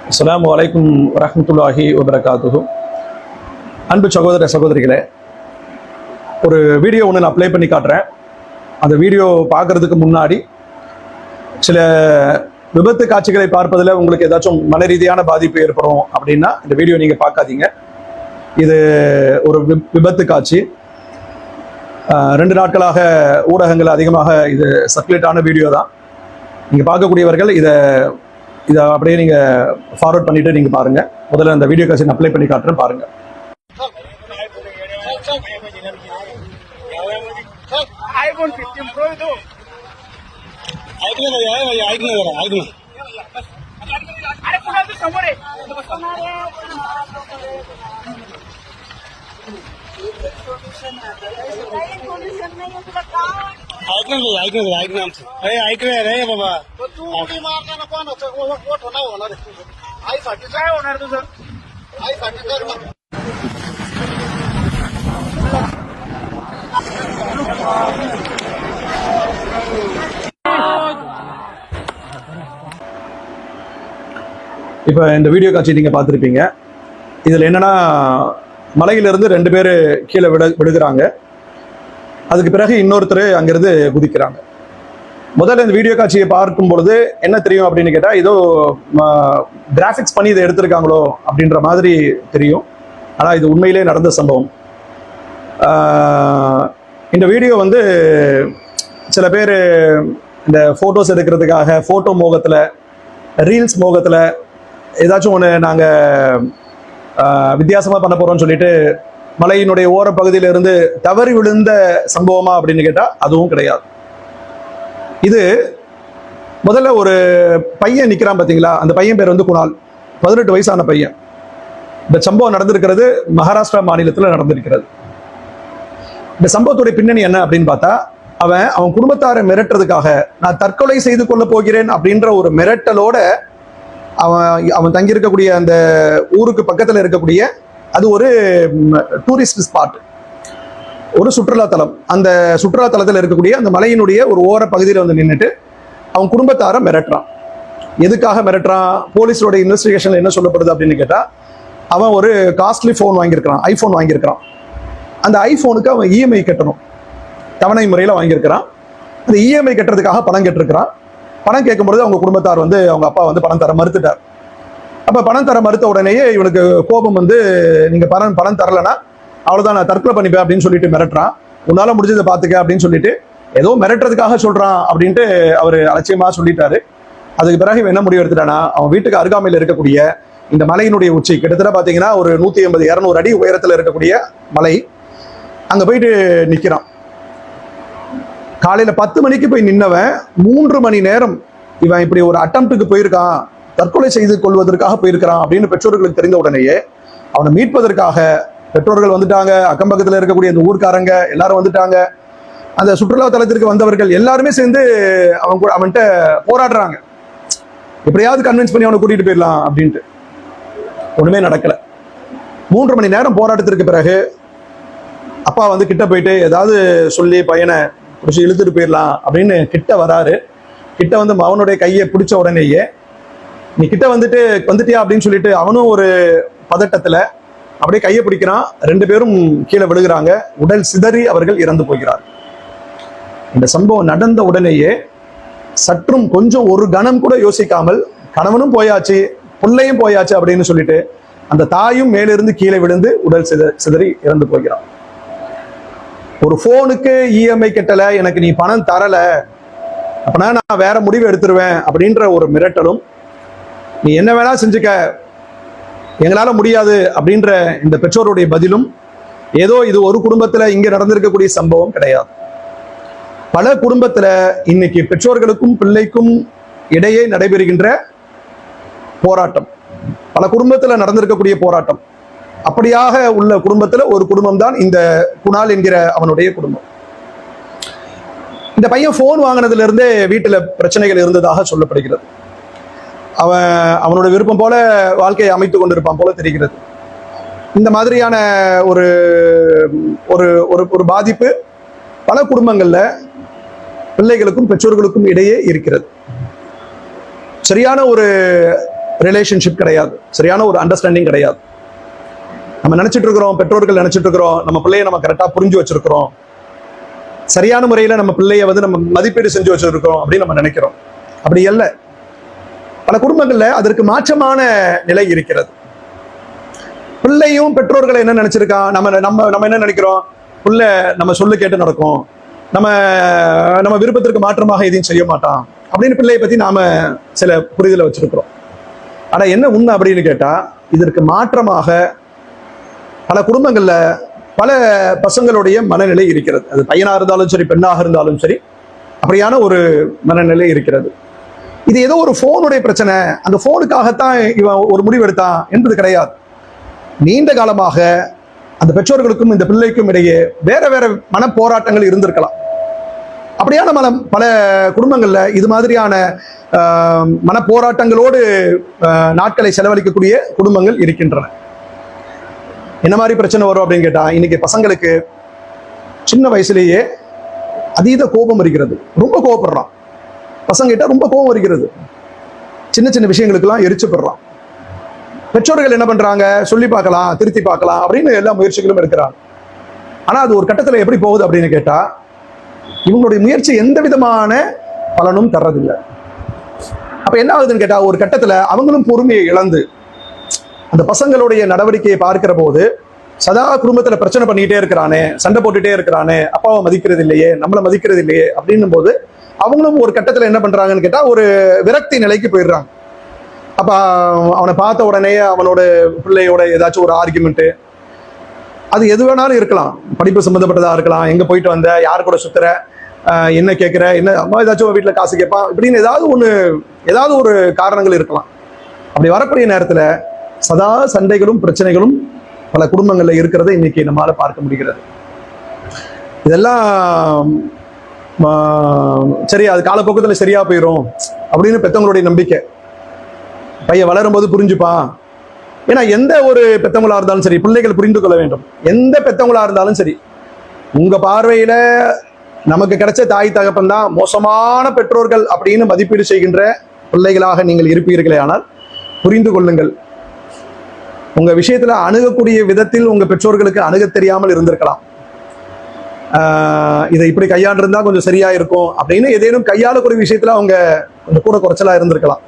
அஸ்ஸலாமு அலைக்கும் வரஹ்மத்துல்லாஹி வபரகாத்துஹு. அன்பு சகோதர சகோதரிகளே, ஒரு வீடியோ ஒன்று நான் ப்ளே பண்ணி காட்டுறேன். அந்த வீடியோ பார்க்கறதுக்கு முன்னாடி சில விபத்து காட்சிகளை பார்ப்பதில் உங்களுக்கு ஏதாச்சும் மன ரீதியான பாதிப்பு ஏற்படும் அப்படின்னா இந்த வீடியோ நீங்கள் பார்க்காதீங்க. இது ஒரு விபத்து காட்சி. 2 நாட்களாக ஊடகங்கள் அதிகமாக இது சர்க்குலேட் ஆன வீடியோ தான். நீங்கள் பார்க்கக்கூடியவர்கள் இதை அப்படியே நீங்கள் ஃபார்வர்ட் பண்ணிட்டு நீங்கள் பாருங்கள். முதல்ல அந்த வீடியோ காட்சி நான் அப்ளை பண்ணி காட்டுறேன், பாருங்கள். iPhone 15 Pro ಇದು अरे पुन्हा तू समोर आहे ऐकलं रे बाबा तू उडी मारताना कोणाचं मोठं नाही होणार आईसाठी काय होणार तुझं आईसाठी कर मग இப்போ இந்த வீடியோ காட்சி நீங்கள் பார்த்துருப்பீங்க. இதில் என்னன்னா, மலையிலிருந்து 2 பேர் கீழே விடுகிறாங்க. அதுக்கு பிறகு இன்னொருத்தர் அங்கிருந்து குதிக்கிறாங்க. முதல்ல இந்த வீடியோ காட்சியை பார்க்கும் பொழுது என்ன தெரியும் அப்படின்னு கேட்டால், ஏதோ கிராஃபிக்ஸ் பண்ணி இதை எடுத்திருக்காங்களோ அப்படின்ற மாதிரி தெரியும். ஆனால் இது உண்மையிலே நடந்த சம்பவம். இந்த வீடியோ சில பேர் இந்த ஃபோட்டோஸ் எடுக்கிறதுக்காக ஃபோட்டோ மோகத்தில், ரீல்ஸ் மோகத்தில் ஏதாச்சும் ஒன்று நாங்கள் வித்தியாசமாக பண்ண போகிறோம்னு சொல்லிட்டு மலையினுடைய ஓரப்பகுதியிலிருந்து தவறி விழுந்த சம்பவமா அப்படின்னு கேட்டால் அதுவும் கிடையாது. இது முதல்ல ஒரு பையன் நிற்கிறான் பார்த்தீங்களா, அந்த பையன் பேர் குணால், 18 வயசான பையன். இந்த சம்பவம் நடந்திருக்கிறது மகாராஷ்டிரா மாநிலத்தில் நடந்திருக்கிறது. இந்த சம்பவத்துடைய பின்னணி என்ன அப்படின்னு பார்த்தா, அவன் குடும்பத்தாரை மிரட்டுறதுக்காக நான் தற்கொலை செய்து கொள்ள போகிறேன் அப்படின்ற ஒரு மிரட்டலோட அவன் தங்கியிருக்கக்கூடிய அந்த ஊருக்கு பக்கத்தில் இருக்கக்கூடிய அது ஒரு டூரிஸ்ட் ஸ்பாட், ஒரு சுற்றுலாத்தலம். அந்த சுற்றுலாத்தலத்தில் இருக்கக்கூடிய அந்த மலையினுடைய ஒரு ஓர பகுதியில் நின்றுட்டு அவன் குடும்பத்தாரை மிரட்டுறான். எதுக்காக மிரட்டுறான்? போலீஸோட இன்வெஸ்டிகேஷன்ல என்ன சொல்லப்படுது அப்படின்னு கேட்டால், அவன் ஒரு காஸ்ட்லி ஃபோன் வாங்கியிருக்கிறான், ஐஃபோன் வாங்கியிருக்கிறான். அந்த ஐஃபோனுக்கு அவன் இஎம்ஐ கட்டணும், தவணை முறையில் வாங்கியிருக்கிறான். அந்த இஎம்ஐ கட்டுறதுக்காக பணம் கேட்டிருக்கிறான். பணம் கேட்கும்பொழுது அவங்க குடும்பத்தார் அவங்க அப்பா பணம் தர மறுத்துட்டார். அப்போ பணம் தர மறுத்த உடனேயே இவனுக்கு கோபம் நீங்க பணம் தரலன்னா அவ்வளோதான், நான் தற்கொலை பண்ணிப்பேன் அப்படின்னு சொல்லிட்டு மிரட்டுறான். உன்னால முடிஞ்சதை பார்த்துக்க அப்படின்னு சொல்லிட்டு ஏதோ மிரட்டுறதுக்காக சொல்றான் அப்படின்ட்டு அவர் அலட்சியமா சொல்லிட்டாரு. அதுக்கு பிறகு என்ன முடிவு எடுத்துட்டானா, அவன் வீட்டுக்கு அருகாமையில் இருக்கக்கூடிய இந்த மலையினுடைய உச்சி, கிட்டத்தட்ட பார்த்தீங்கன்னா ஒரு 180-200 அடி உயரத்தில் இருக்கக்கூடிய மலை, அங்கே போயிட்டு நிற்கிறான். காலையில் 10 மணிக்கு போய் நின்னவன் 3 மணி நேரம் இவன் இப்படி ஒரு அட்டம்ப்டுக்கு போயிருக்கான், தற்கொலை செய்து கொள்வதற்காக போயிருக்கிறான் அப்படின்னு பெற்றோர்களுக்கு தெரிந்த உடனேயே அவனை மீட்பதற்காக பெற்றோர்கள் வந்துட்டாங்க. அக்கம் பக்கத்தில் இருக்கக்கூடிய அந்த ஊர்க்காரங்க எல்லாரும் வந்துட்டாங்க. அந்த சுற்றுலா தலத்திற்கு வந்தவர்கள் எல்லாருமே சேர்ந்து அவன்கிட்ட போராடுறாங்க, எப்படியாவது கன்வின்ஸ் பண்ணி அவனை கூட்டிட்டு போயிடலாம் அப்படின்ட்டு. ஒண்ணுமே நடக்கல. 3 மணி நேரம் போராட்டத்திற்கு பிறகு அப்பா கிட்ட போயிட்டு ஏதாவது சொல்லி பையனை பிடிச்சி இழுத்துட்டு போயிடலாம் அப்படின்னு கிட்ட வராரு. கிட்ட அவனுடைய கையை பிடிச்ச உடனேயே, நீ கிட்ட வந்துட்டியா அப்படின்னு சொல்லிட்டு அவனும் ஒரு பதட்டத்துல அப்படியே கையை பிடிக்கிறான். 2 பேரும் கீழே விழுகிறாங்க. உடல் சிதறி அவர்கள் இறந்து போகிறார். இந்த சம்பவம் நடந்த உடனேயே சற்றும் கொஞ்சம் ஒரு கணம் கூட யோசிக்காமல், கணவனும் போயாச்சு பிள்ளையும் போயாச்சு அப்படின்னு சொல்லிட்டு அந்த தாயும் மேலிருந்து கீழே விழுந்து உடல் சிதறி இறந்து போகிறான். ஒரு போனுக்கு இஎம்ஐ கட்டல, எனக்கு நீ பணம் தரல, அப்பனா நான் வேற முடிவு எடுத்துருவேன் அப்படின்ற ஒரு மிரட்டலும், நீ என்ன வேணா செஞ்சுக்க, எங்களால முடியாது அப்படின்ற இந்த பெற்றோருடைய பதிலும், ஏதோ இது ஒரு குடும்பத்துல இங்க நடந்திருக்கக்கூடிய சம்பவம் கிடையாது. பல குடும்பத்துல இன்னைக்கு பெற்றோர்களுக்கும் பிள்ளைக்கும் இடையே நடைபெறுகின்ற போராட்டம், பல குடும்பத்துல நடந்திருக்கக்கூடிய போராட்டம். அப்படியாக உள்ள குடும்பத்துல ஒரு குடும்பம் தான் இந்த குணால் என்கிற அவனுடைய குடும்பம். இந்த பையன் போன் வாங்கினதுல இருந்தே வீட்டுல பிரச்சனைகள் இருந்ததாக சொல்லப்படுகிறது. அவனோட விருப்பம் போல வாழ்க்கையை அமைத்துக் கொண்டிருப்பான் போல தெரிகிறது. இந்த மாதிரியான ஒரு ஒரு ஒரு பாதிப்பு பல குடும்பங்கள்ல பிள்ளைகளுக்கும் பெற்றோர்களுக்கும் இடையே இருக்கிறது. சரியான ஒரு ரிலேஷன்ஷிப் கிடையாது, சரியான ஒரு அண்டர்ஸ்டாண்டிங் கிடையாது. நம்ம நினைச்சிட்டு இருக்கிறோம், பெற்றோர்கள் நினைச்சிட்டு இருக்கிறோம், நம்ம பிள்ளைய நம்ம கரெக்டா புரிஞ்சு வச்சிருக்கிறோம், சரியான முறையில நம்ம பிள்ளைய நம்ம மதிப்பீடு செஞ்சு வச்சிருக்கோம் அப்படின்னு நம்ம நினைக்கிறோம். அப்படி அல்ல. பல குடும்பங்கள்ல அதற்கு மாற்றமான நிலை இருக்கிறது. பிள்ளையும் பெற்றோர்களை என்ன நினைச்சிருக்கான், நம்ம என்ன நினைக்கிறோம், பிள்ளை நம்ம சொல்லு கேட்டு நடக்கும், நம்ம விருப்பத்திற்கு மாற்றமாக எதையும் செய்ய மாட்டான் அப்படின்னு பிள்ளையை பத்தி நாம சில புரிதலை வச்சிருக்கிறோம். ஆனா என்ன உண்மை அப்படின்னு கேட்டா, இதற்கு மாற்றமாக பல குடும்பங்கள்ல பல பசங்களுடைய மனநிலை இருக்கிறது. அது பையனா இருந்தாலும் சரி, பெண்ணாக இருந்தாலும் சரி, அப்படியான ஒரு மனநிலை இருக்கிறது. இது ஏதோ ஒரு போனுடைய பிரச்சனை, அந்த போனுக்காகத்தான் இவன் ஒரு முடிவு எடுத்தான் என்பது கிடையாது. நீண்ட காலமாக அந்த பெற்றோர்களுக்கும் இந்த பிள்ளைக்கும் இடையே வேற வேற மன போராட்டங்கள் இருந்திருக்கலாம். அப்படியான பல குடும்பங்கள்ல இது மாதிரியான மன போராட்டங்களோடு நாட்களை செலவழிக்கக்கூடிய குடும்பங்கள் இருக்கின்றன. என்ன மாதிரி பிரச்சனை வரும் அப்படின்னு கேட்டா, இன்னைக்கு பசங்களுக்கு சின்ன வயசுலேயே அதீத கோபம் வருகிறது, ரொம்ப கோபப்படுறான். பசங்க கிட்ட ரொம்ப கோபம் வருகிறது, சின்ன சின்ன விஷயங்களுக்கெல்லாம் எரிச்சுப்படுறான். பெற்றோர்கள் என்ன பண்றாங்க, சொல்லி பார்க்கலாம், திருத்தி பார்க்கலாம் அப்படின்னு எல்லா முயற்சிகளும் இருக்கிறாங்க. ஆனா அது ஒரு கட்டத்துல எப்படி போகுது அப்படின்னு கேட்டா, இவங்களுடைய முயற்சி எந்த விதமான பலனும் தர்றதில்லை. அப்ப என்ன ஆகுதுன்னு கேட்டா, ஒரு கட்டத்துல அவங்களும் பொறுமையை இழந்து அந்த பசங்களுடைய நடவடிக்கையை பார்க்கிற போது, சதா குடும்பத்துல பிரச்சனை பண்ணிக்கிட்டே இருக்கிறானே, சண்டை போட்டுட்டே இருக்கிறானே, அப்பாவை மதிக்கிறது இல்லையே, நம்மளை மதிக்கிறது இல்லையே அப்படின்னும் போது அவங்களும் ஒரு கட்டத்துல என்ன பண்றாங்கன்னு கேட்டா, ஒரு விரக்தி நிலைக்கு போயிடுறாங்க. அப்ப அவனை பார்த்த உடனே அவனோட பிள்ளையோட ஏதாச்சும் ஒரு ஆர்குமெண்ட், அது எது வேணாலும் இருக்கலாம், படிப்பு சம்பந்தப்பட்டதா இருக்கலாம், எங்க போயிட்டு வந்த, யாரு கூட சுத்துற, என்ன கேட்கிற, என்ன அம்மா ஏதாச்சும் வீட்டுல காசு கேட்பான், இப்படின்னு ஏதாவது ஒரு காரணங்கள் இருக்கலாம். அப்படி வரக்கூடிய நேரத்துல சதா சண்டைகளும் பிரச்சனைகளும் பல குடும்பங்கள்ல இருக்கிறத இன்னைக்கு நம்மளால பார்க்க முடிகிறது. இதெல்லாம் சரி, அது காலப்போக்கத்துல சரியா போயிடும் அப்படின்னு பெத்தவங்களுடைய நம்பிக்கை. பையன் வளரும் போது புரிஞ்சுப்பான். ஏன்னா எந்த ஒரு பெத்தவங்களா இருந்தாலும் சரி, பிள்ளைகள் புரிந்து கொள்ள வேண்டும். எந்த பெத்தவங்களா இருந்தாலும் சரி, உங்க பார்வையில நமக்கு கிடைச்ச தாய் தகப்பன் தான் மோசமான பெற்றோர்கள் அப்படின்னு மதிப்பீடு செய்கின்ற பிள்ளைகளாக நீங்கள் இருப்பீர்களே ஆனால் புரிந்து கொள்ளுங்கள், உங்க விஷயத்துல அணுகக்கூடிய விதத்தில் உங்க பெற்றோர்களுக்கு அணுக தெரியாமல் இருந்திருக்கலாம். இதை இப்படி கையாண்டிருந்தா கொஞ்சம் சரியா இருக்கும் அப்படின்னு ஏதேனும் கையாளக்கூடிய விஷயத்துல அவங்க கொஞ்சம் கூட குறைச்சலா இருந்திருக்கலாம்.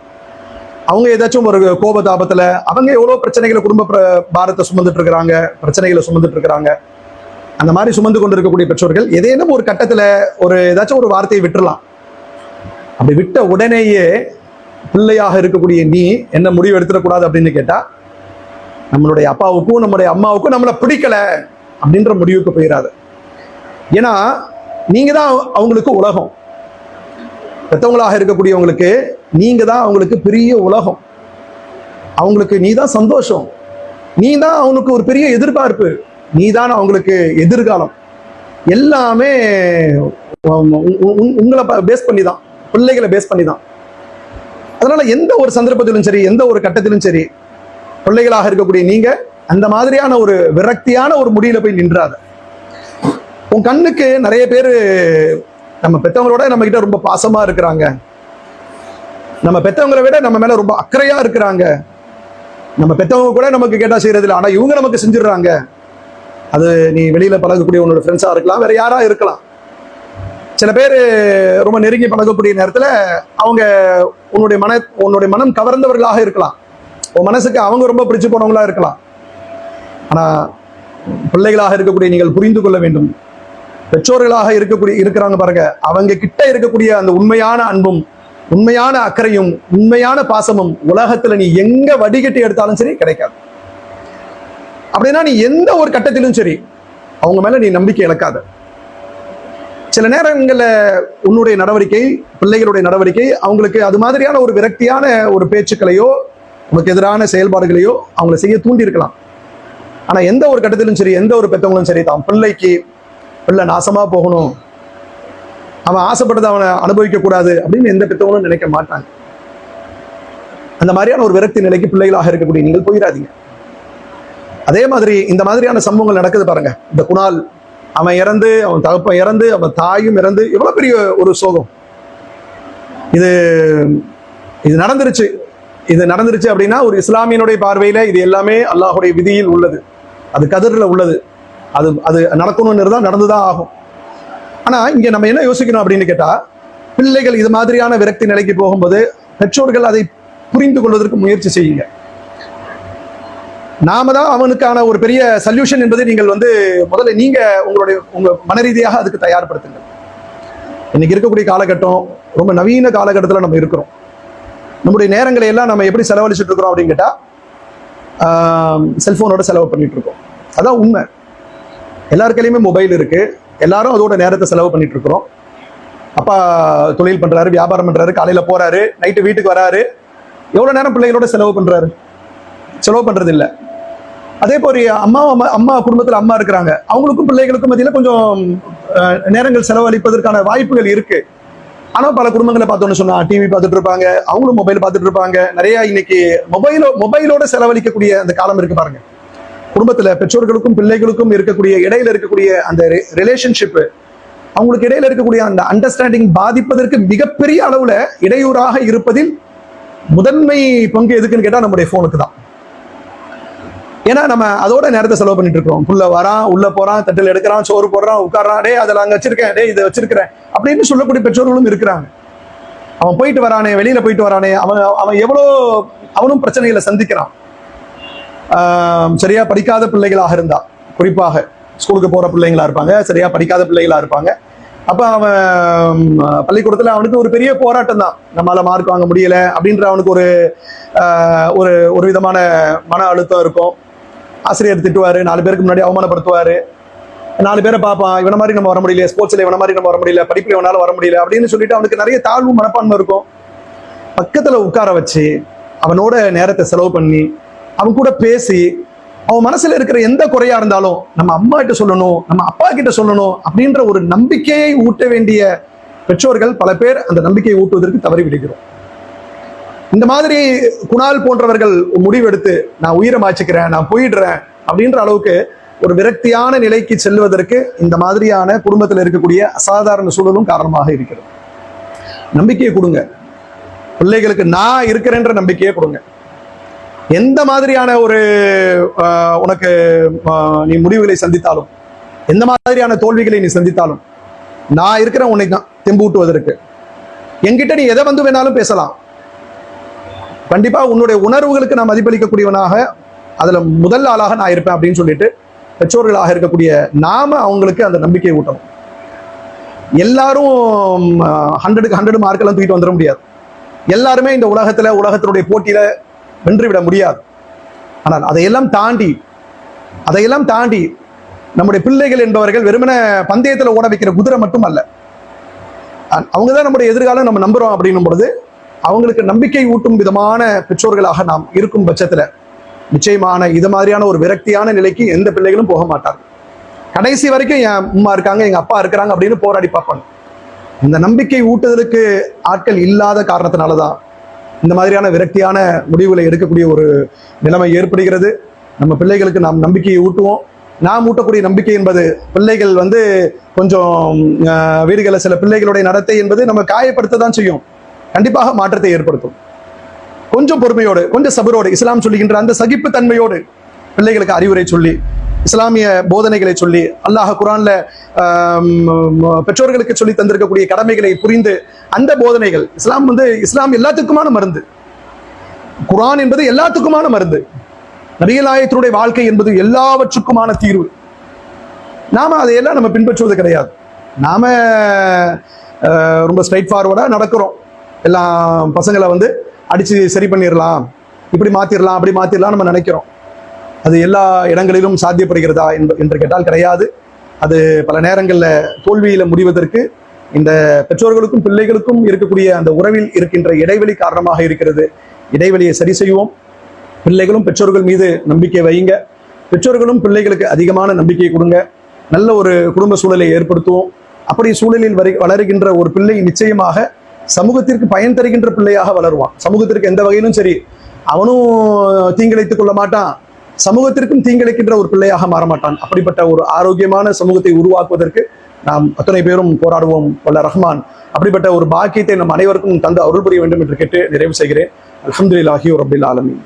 அவங்க ஏதாச்சும் ஒரு கோபதாபத்துல அவங்க எவ்வளவு பிரச்சனைகளை, குடும்ப பாரத்தை சுமந்துட்டு இருக்கிறாங்க, பிரச்சனைகளை சுமந்துட்டு இருக்கிறாங்க. அந்த மாதிரி சுமந்து கொண்டு இருக்கக்கூடிய பெற்றோர்கள் ஏதேனும் ஒரு கட்டத்துல ஏதாச்சும் ஒரு வார்த்தையை விட்டுறலாம். அப்படி விட்ட உடனேயே பிள்ளையாக இருக்கக்கூடிய நீ என்ன முடிவு எடுத்துடக்கூடாது அப்படின்னு கேட்டா, நம்மளுடைய அப்பாவுக்கும் நம்மளுடைய அம்மாவுக்கும் நம்மளை பிடிக்கல அப்படின்ற முடிவுக்கு போயிடாது. ஏன்னா நீங்க தான் அவங்களுக்கு உலகம். பெற்றவங்களாக இருக்கக்கூடியவங்களுக்கு நீங்க தான் அவங்களுக்கு பெரிய உலகம். அவங்களுக்கு நீ தான் சந்தோஷம், நீ தான் அவங்களுக்கு ஒரு பெரிய எதிர்பார்ப்பு, நீ தான் அவங்களுக்கு எதிர்காலம். எல்லாமே உங்களை பேஸ் பண்ணி தான், பிள்ளைகளை பேஸ் பண்ணி தான். அதனால எந்த ஒரு சந்தர்ப்பத்திலும் சரி, எந்த ஒரு கட்டத்திலும் சரி, பிள்ளைகளாக இருக்கக்கூடிய நீங்க அந்த மாதிரியான ஒரு விரக்தியான ஒரு முடிவுல போய் நின்றாத. உன் கண்ணுக்கு நிறைய பேர் நம்ம பெத்தவங்களோட நம்ம கிட்ட ரொம்ப பாசமா இருக்கிறாங்க, நம்ம பெத்தவங்களை விட நம்ம மேல ரொம்ப அக்கறையா இருக்கிறாங்க, நம்ம பெத்தவங்க கூட நமக்கு கேட்டா செய்யறது இல்லை, ஆனா இவங்க நமக்கு செஞ்சிடுறாங்க. அது நீ வெளியில பழகக்கூடிய உன்னோட ஃப்ரெண்ட்ஸா இருக்கலாம், வேற யாரா இருக்கலாம். சில பேர் ரொம்ப நெருங்கி பழகக்கூடிய நேரத்துல அவங்க உன்னுடைய மனம் கவர்ந்தவர்களாக இருக்கலாம், உன் மனசுக்கு அவங்க ரொம்ப பிடிச்சு போனவங்களா இருக்கலாம். ஆனா பிள்ளைகளாக இருக்கக்கூடிய நீங்கள் புரிந்து கொள்ள வேண்டும், பெற்றோர்களாக இருக்கிறாங்க பாருங்க, அவங்க கிட்ட இருக்கக்கூடிய அந்த உண்மையான அன்பும் உண்மையான அக்கறையும் உண்மையான பாசமும் உலகத்துல நீ எங்க வடிகட்டி எடுத்தாலும் சரி கிடைக்காது. அப்படின்னா நீ எந்த ஒரு கட்டத்திலும் சரி அவங்க மேல நீ நம்பிக்கை இழக்காத. சில நேரங்கள்ல உன்னுடைய நடவடிக்கை, பிள்ளைகளுடைய நடவடிக்கை அவங்களுக்கு அது மாதிரியான ஒரு விரக்தியான ஒரு பேச்சுக்களையோ உனக்கு எதிரான செயல்பாடுகளையோ அவங்களை செய்ய தூண்டி இருக்கலாம். ஆனா எந்த ஒரு கட்டத்திலும் சரி, எந்த ஒரு பெற்றவங்களும் சரி, தான் பிள்ளை நாசமா போகணும், அவன் ஆசைப்பட்டதை அவனை அனுபவிக்க கூடாது அப்படின்னு எந்த பெற்றவங்களும் நினைக்க மாட்டாங்க. அந்த மாதிரியான ஒரு விரக்தி நிலைக்கு பிள்ளைகளாக இருக்கக்கூடிய நீங்கள் போயிடாதீங்க. அதே மாதிரி இந்த மாதிரியான சம்பவங்கள் நடக்குது பாருங்க. இந்த குணால் அவன் இறந்து, அவன் தகப்பன் இறந்து, அவன் தாயும் இறந்து, எவ்வளவு பெரிய ஒரு சோகம். இது நடந்துருச்சு. இது நடந்துருச்சு அப்படின்னா ஒரு இஸ்லாமியனுடைய பார்வையில இது எல்லாமே அல்லாஹுடைய விதியில் உள்ளது, அது கதிரில் உள்ளது, அது அது நடக்கணும்னு தான் நடந்துதான் ஆகும். ஆனா இங்க நம்ம என்ன யோசிக்கணும் அப்படின்னு கேட்டா, பிள்ளைகள் இது மாதிரியான விரக்தி நிலைக்கு போகும்போது பெற்றோர்கள் அதை புரிந்து கொள்வதற்கு முயற்சி செய்யுங்க. நாம தான் அவனுக்கான ஒரு பெரிய சொல்யூஷன் என்பதை நீங்கள் முதல்ல நீங்க உங்க மன ரீதியாக அதுக்கு தயார்படுத்துங்க. இன்னைக்கு இருக்கக்கூடிய காலகட்டம் ரொம்ப நவீன காலகட்டத்தில் நம்ம இருக்கிறோம். நம்முடைய நேரங்களை எல்லாம் நம்ம எப்படி செலவழிச்சுட்டு இருக்கிறோம் அப்படின்னு கேட்டா, செல்போனோட செலவு பண்ணிட்டு இருக்கோம். அதான் உண்மை. எல்லார் கையிலுமே மொபைல் இருக்கு, எல்லாரும் அதோட நேரத்தை செலவு பண்ணிட்டு இருக்கிறோம். அப்பா தொழில் பண்றாரு, வியாபாரம் பண்றாரு, காலையில போறாரு, நைட்டு வீட்டுக்கு வராரு, எவ்வளவு நேரம் பிள்ளைகளோட செலவு பண்றாரு? செலவு பண்றது இல்லை. அதே போல அம்மா குடும்பத்தில் அம்மா இருக்கிறாங்க, அவங்களுக்கும் பிள்ளைகளுக்கும் மத்தியில கொஞ்சம் நேரங்கள் செலவழிப்பதற்கான வாய்ப்புகள் இருக்கு. ஆனா பல குடும்பங்களை பார்த்தோன்னு சொன்னா டிவி பார்த்துட்டு இருப்பாங்க, அவங்களும் மொபைல் பார்த்துட்டு இருப்பாங்க. நிறைய இன்னைக்கு மொபைலோட செலவழிக்கக்கூடிய அந்த காலம் இருக்கு பாருங்க. குடும்பத்துல பெற்றோர்களுக்கும் பிள்ளைகளுக்கும் இருக்கக்கூடிய இடையில இருக்கக்கூடிய அந்த ரிலேஷன்ஷிப், அவங்களுக்கு இடையில இருக்கக்கூடிய அந்த அண்டர்ஸ்டாண்டிங் பாதிப்பதற்கு மிகப்பெரிய அளவுல இடையூறாக இருப்பதில் முதன்மை பங்கு எதுக்குன்னு கேட்டா நம்முடைய போனுக்கு தான். ஏன்னா நம்ம அதோட நேரத்தை செலவு பண்ணிட்டு இருக்கோம். புள்ள வரான், உள்ள போறான், தட்டில் எடுக்கிறான், சோறு போடுறான், உட்காரான், டே அதில் அங்க வச்சிருக்கேன், டே இதை வச்சிருக்கிறேன் அப்படின்னு சொல்லக்கூடிய பெற்றோர்களும் இருக்கிறாங்க. அவன் போயிட்டு வரானே, வெளியில போயிட்டு வரானே, அவன் அவனும் பிரச்சனைகளை சந்திக்கிறான். சரியா படிக்காத பிள்ளைகளாக இருந்தா, குறிப்பாக ஸ்கூலுக்கு போற பிள்ளைங்களா இருப்பாங்க, சரியா படிக்காத பிள்ளைகளா இருப்பாங்க. அப்ப அவன் பள்ளிக்கூடத்துல அவனுக்கு ஒரு பெரிய போராட்டம் தான், நம்மளால மார்க் வாங்க முடியல அப்படின்ற அவனுக்கு ஒரு விதமான மன அழுத்தம் இருக்கும். ஆசிரியர் திட்டுவாரு, 4 பேருக்கு முன்னாடி அவமானப்படுத்துவாரு, 4 பேரை பார்ப்பான், இவன மாதிரி நம்ம வர முடியல, ஸ்போர்ட்ஸ்ல இவன மாதிரி நம்ம வர முடியல, படிப்புல இவனால வர முடியல அப்படின்னு சொல்லிட்டு அவனுக்கு நிறைய தாழ்வு மனப்பான்மை இருக்கும். பக்கத்துல உட்கார வச்சு அவனோட நேரத்தை செலவு பண்ணி அவன் கூட பேசி அவன் மனசுல இருக்கிற எந்த குறையா இருந்தாலும் நம்ம அம்மா கிட்ட சொல்லணும், நம்ம அப்பா கிட்ட சொல்லணும் அப்படின்ற ஒரு நம்பிக்கையை ஊட்ட வேண்டிய பெற்றோர்கள் பல பேர் அந்த நம்பிக்கையை ஊட்டுவதற்கு தவறி விடுகிறோம். இந்த மாதிரி குணால் போன்றவர்கள் முடிவெடுத்து நான் உயிரை மாய்ச்சிக்கிறேன், நான் போயிடுறேன் அப்படின்ற அளவுக்கு ஒரு விரக்தியான நிலைக்கு செல்வதற்கு இந்த மாதிரியான குடும்பத்தில் இருக்கக்கூடிய அசாதாரண சூழலும் காரணமாக இருக்கிறது. நம்பிக்கையை கொடுங்க பிள்ளைகளுக்கு, நான் இருக்கிறேன்ற நம்பிக்கையை கொடுங்க. எந்த மாதிரியான ஒரு உனக்கு நீ முடிவுகளை சந்தித்தாலும், எந்த மாதிரியான தோல்விகளை நீ சந்தித்தாலும், நான் இருக்கிறேன் உன்னை தான் தெம்பூட்டுவதற்கு. என்கிட்ட நீ எதை வேணாலும் பேசலாம். கண்டிப்பா உன்னுடைய உணர்வுகளுக்கு நான் மதிப்பளிக்கக்கூடியவனாக அதுல முதல் ஆளாக நான் இருப்பேன் அப்படின்னு சொல்லிட்டு பெற்றோர்களாக இருக்கக்கூடிய நாம அவங்களுக்கு அந்த நம்பிக்கையை ஊட்டணும். எல்லாரும் 100க்கு 100 மார்க்கெல்லாம் தூக்கிட்டு வந்துட முடியாது. எல்லாருமே இந்த உலகத்தினுடைய போட்டியில வென்றுவிட முடியாது. ஆனால் அதையெல்லாம் தாண்டி நம்முடைய பிள்ளைகள் என்பவர்கள் வெறுமன பந்தயத்துல ஓட வைக்கிற குதிரை மட்டும் அல்ல, அவங்கதான் நம்முடைய எதிர்காலம் நம்ம நம்புறோம் அப்படின்னும் பொழுது அவங்களுக்கு நம்பிக்கை ஊட்டும் விதமான பெற்றோர்களாக நாம் இருக்கும் பட்சத்துல நிச்சயமான இது மாதிரியான ஒரு விரக்தியான நிலைக்கு எந்த பிள்ளைகளும் போக மாட்டார்கள். கடைசி வரைக்கும் என் அம்மா இருக்காங்க, எங்க அப்பா இருக்கிறாங்க அப்படின்னு போராடி பார்ப்பாங்க. இந்த நம்பிக்கை ஊட்டுதலுக்கு ஆட்கள் இல்லாத காரணத்தினாலதான் இந்த மாதிரியான விரக்தியான முடிவுகளை எடுக்கக்கூடிய ஒரு நிலைமை ஏற்படுகிறது. நம்ம பிள்ளைகளுக்கு நாம் நம்பிக்கையை ஊட்டுவோம். நாம் ஊட்டக்கூடிய நம்பிக்கை என்பது பிள்ளைகள் கொஞ்சம் வீடுகளில் சில பிள்ளைகளுடைய நடத்தை என்பது நம்ம காயப்படுத்த தான் செய்யும், கண்டிப்பாக மாற்றத்தை ஏற்படுத்தும். கொஞ்சம் பொறுமையோடு, கொஞ்சம் சபரோடு, இஸ்லாம் சொல்லுகின்ற அந்த சகிப்பு தன்மையோடு பிள்ளைகளுக்கு அறிவுரை சொல்லி, இஸ்லாமிய போதனைகளை சொல்லி, அல்லாஹ் குர்ஆன்ல பெற்றோர்களுக்கு சொல்லி தந்திருக்கக்கூடிய கடமைகளை புரிந்து அந்த போதனைகள், இஸ்லாம் எல்லாத்துக்குமான மருந்து, குர்ஆன் என்பது எல்லாத்துக்குமான மருந்து, நபிகள் நாயகத்தினுடைய வாழ்க்கை என்பது எல்லாவற்றுக்குமான தீர்வு. நாம அதையெல்லாம் நம்ம பின்பற்றுவது கிடையாது. நாம ரொம்ப ஸ்ட்ரைட் ஃபார்வர்டா நடக்கிறோம். எல்லாம் பசங்களை அடிச்சு சரி பண்ணிடலாம், இப்படி மாத்திரலாம், அப்படி மாத்திரலாம் நம்ம நினைக்கிறோம். அது எல்லா இடங்களிலும் சாத்தியப்படுகிறதா என்று கேட்டால் கிடையாது. அது பல நேரங்களில் தோல்வியில முடிவதற்கு இந்த பெற்றோர்களுக்கும் பிள்ளைகளுக்கும் இருக்கக்கூடிய அந்த உறவில் இருக்கின்ற இடைவெளி காரணமாக இருக்கிறது. இடைவெளியை சரி செய்வோம். பிள்ளைகளும் பெற்றோர்கள் மீது நம்பிக்கை வையுங்க, பெற்றோர்களும் பிள்ளைகளுக்கு அதிகமான நம்பிக்கையை கொடுங்க. நல்ல ஒரு குடும்ப சூழலை ஏற்படுத்துவோம். அப்படி சூழலில் வளருகின்ற ஒரு பிள்ளை நிச்சயமாக சமூகத்திற்கு பயன் தருகின்ற பிள்ளையாக வளருவான். சமூகத்திற்கு எந்த வகையிலும் சரி அவனும் தீங்கிழைத்துக் கொள்ள மாட்டான், சமூகத்திற்கும் தீங்கிழைக்கின்ற ஒரு பிள்ளையாக மாறமாட்டான். அப்படிப்பட்ட ஒரு ஆரோக்கியமான சமூகத்தை உருவாக்குவதற்கு நாம் அத்தனை பேரும் போராடுவோம். வல்ல ரஹ்மான் அப்படிப்பட்ட ஒரு பாக்கியத்தை நம் அனைவருக்கும் தந்து அருள் புரிய வேண்டும் என்று கேட்டு நிறைவு செய்கிறேன். அல்ஹம்துலில்லாஹி ரப்பில் ஆலமீன்.